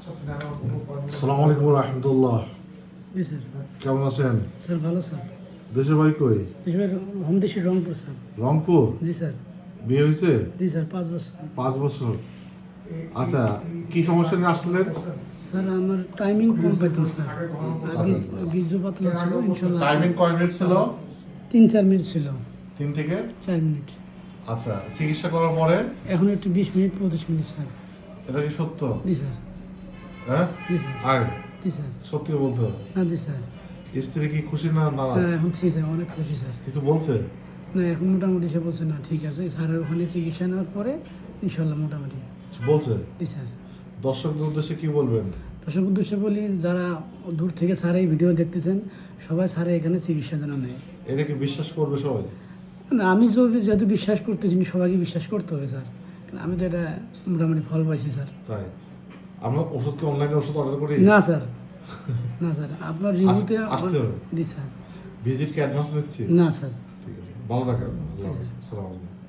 আসসালামু আলাইকুম রহমতুল্লাহ। জি স্যার। কেমন আছেন? স্যার ভালো স্যার। দেশের বাড়ি কই? হোম দেশে রংপুর স্যার। রংপুর? জি স্যার। বিয়ে হয়েছে? জি স্যার 5 বছর। 5 বছর। আচ্ছা, কি সমস্যা নিয়ে আসছিলেন? স্যার আমার টাইমিং কম পেতাম স্যার। আগে বীর্য পাতলা ছিল ইনশাল্লাহ। টাইমিং কয় মিনিট ছিল? 3-4 মিনিট ছিল। 3 থেকে 4 মিনিট। আচ্ছা, চিকিৎসা করার পরে এখন একটু 20 মিনিট 25 মিনিট স্যার। এটা কি সত্য? জি স্যার। হ্যাঁ? জি স্যার। আর জি স্যার। সত্যি বলতে হবে। না জি স্যার। স্ত্রী কি খুশি না নারাজ? হ্যাঁ এখন ঠিক স্যার, অনেক খুশি স্যার। কিছু বলছে? না এখন মোটামুটি সে বলছে না ঠিক আছে স্যারের ওখানে চিকিৎসা নেওয়ার পরে ইনশাল্লাহ মোটামুটি। কিছু বলছে? জি স্যার। দর্শকদের উদ্দেশ্যে কি বলবেন? দর্শক উদ্দেশ্যে বলি, যারা দূর থেকে স্যার এই ভিডিও দেখতেছেন সবাই স্যারে এখানে চিকিৎসা যেন নেয়। এটা কি বিশ্বাস করবে সবাই? না আমি যেহেতু বিশ্বাস করতেছি সবাইকে বিশ্বাস করতে হবে স্যার, কারণ আমি তো এটা মোটামুটি ফল পাইছি স্যার। তাই আমরা ওষুধ কি অনলাইনে ওষুধ অর্ডার করি? না স্যার, না স্যার আপনার রিভিউতে আসতে হবে। জি স্যার। ভিজিট কি অ্যাডভান্স নিচ্ছি? না স্যার। ঠিক আছে, ভালো থাকেন। আল্লাহ হাফেজ। আসসালামু আলাইকুম।